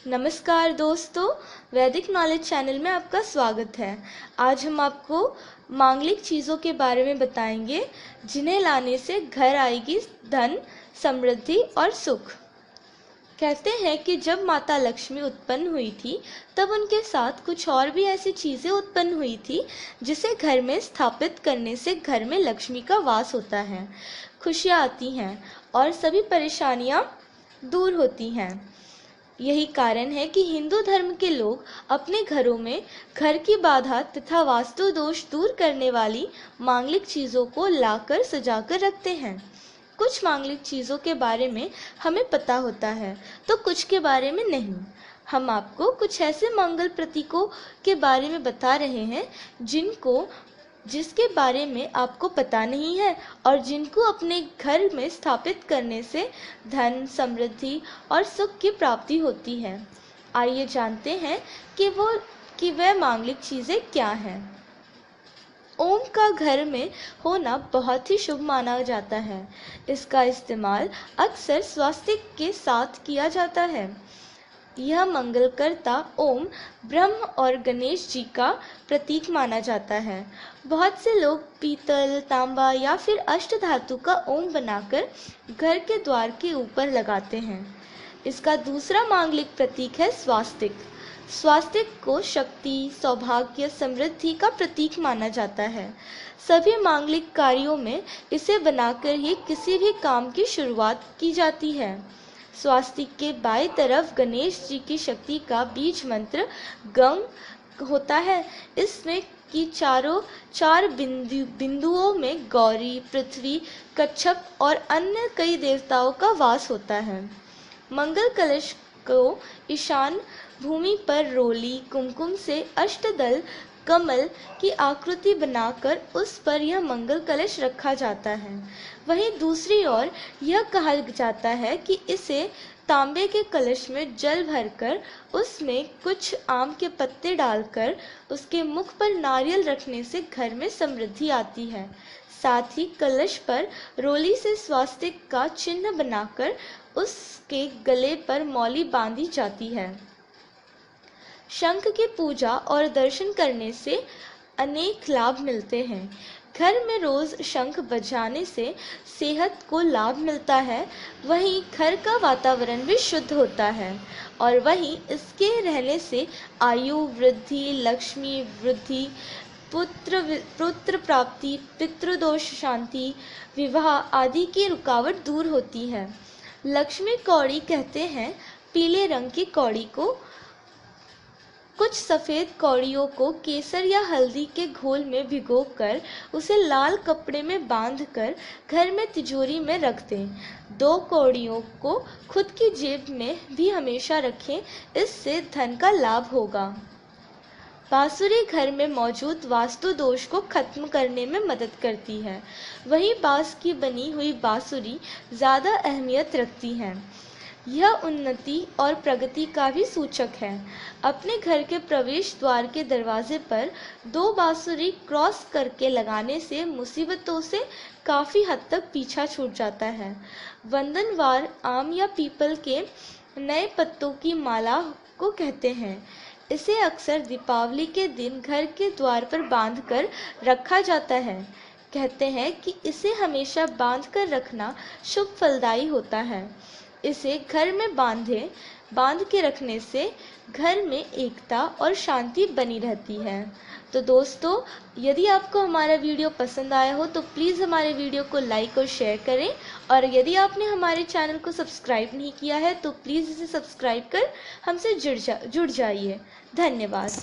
नमस्कार दोस्तों, वैदिक नॉलेज चैनल में आपका स्वागत है। आज हम आपको मांगलिक चीज़ों के बारे में बताएंगे जिन्हें लाने से घर आएगी धन, समृद्धि और सुख। कहते हैं कि जब माता लक्ष्मी उत्पन्न हुई थी तब उनके साथ कुछ और भी ऐसी चीज़ें उत्पन्न हुई थी जिसे घर में स्थापित करने से घर में लक्ष्मी का वास होता है, खुशियाँ आती हैं और सभी परेशानियाँ दूर होती हैं। यही कारण है कि हिंदू धर्म के लोग अपने घरों में घर की बाधा तथा वास्तु दोष दूर करने वाली मांगलिक चीज़ों को लाकर सजाकर रखते हैं। कुछ मांगलिक चीज़ों के बारे में हमें पता होता है तो कुछ के बारे में नहीं। हम आपको कुछ ऐसे मंगल प्रतीकों के बारे में बता रहे हैं जिसके बारे में आपको पता नहीं है और जिनको अपने घर में स्थापित करने से धन, समृद्धि और सुख की प्राप्ति होती है। आइए जानते हैं कि वह मांगलिक चीज़ें क्या हैं। ओम का घर में होना बहुत ही शुभ माना जाता है। इसका इस्तेमाल अक्सर स्वास्तिक के साथ किया जाता है। यह मंगलकर्ता ओम ब्रह्म और गणेश जी का प्रतीक माना जाता है। बहुत से लोग पीतल, तांबा या फिर अष्ट धातु का ओम बनाकर घर के द्वार के ऊपर लगाते हैं। इसका दूसरा मांगलिक प्रतीक है स्वास्तिक। स्वास्तिक को शक्ति, सौभाग्य, समृद्धि का प्रतीक माना जाता है। सभी मांगलिक कार्यों में इसे बनाकर ही किसी भी काम की शुरुआत की जाती है। स्वास्तिक के बाईं तरफ गणेश जी की शक्ति का बीज मंत्र गंग होता है। इसमें की चार बिंदुओं में गौरी, पृथ्वी, कच्छप और अन्य कई देवताओं का वास होता है। मंगल कलश को ईशान भूमि पर रोली, कुमकुम से अष्टदल कमल की आकृति बनाकर उस पर यह मंगल कलश रखा जाता है। वहीं दूसरी ओर यह कहा जाता है कि इसे तांबे के कलश में जल भरकर उसमें कुछ आम के पत्ते डालकर उसके मुख पर नारियल रखने से घर में समृद्धि आती है। साथ ही कलश पर रोली से स्वास्तिक का चिन्ह बनाकर उसके गले पर मौली बांधी जाती है। शंख की पूजा और दर्शन करने से अनेक लाभ मिलते हैं। घर में रोज शंख बजाने से सेहत को लाभ मिलता है। वहीं घर का वातावरण भी शुद्ध होता है और वहीं इसके रहने से आयु वृद्धि, लक्ष्मी वृद्धि, पुत्र प्राप्ति, पितृदोष शांति, विवाह आदि की रुकावट दूर होती है। लक्ष्मी कौड़ी कहते हैं पीले रंग की कौड़ी को। कुछ सफ़ेद कौड़ियों को केसर या हल्दी के घोल में भिगोकर उसे लाल कपड़े में बांधकर घर में तिजोरी में रख दें। 2 कौड़ियों को खुद की जेब में भी हमेशा रखें, इससे धन का लाभ होगा। बांसुरी घर में मौजूद वास्तु दोष को खत्म करने में मदद करती है। वहीं बांस की बनी हुई बांसुरी ज़्यादा अहमियत रखती है। यह उन्नति और प्रगति का भी सूचक है। अपने घर के प्रवेश द्वार के दरवाजे पर 2 बांसुरी क्रॉस करके लगाने से मुसीबतों से काफ़ी हद तक पीछा छूट जाता है। वंदनवार आम या पीपल के नए पत्तों की माला को कहते हैं। इसे अक्सर दीपावली के दिन घर के द्वार पर बांधकर रखा जाता है। कहते हैं कि इसे हमेशा बांधकर रखना शुभ फलदायी होता है। इसे घर में बांध के रखने से घर में एकता और शांति बनी रहती है। तो दोस्तों, यदि आपको हमारा वीडियो पसंद आया हो तो प्लीज़ हमारे वीडियो को लाइक और शेयर करें और यदि आपने हमारे चैनल को सब्सक्राइब नहीं किया है तो प्लीज़ इसे सब्सक्राइब कर हमसे जुड़ जाइए। धन्यवाद।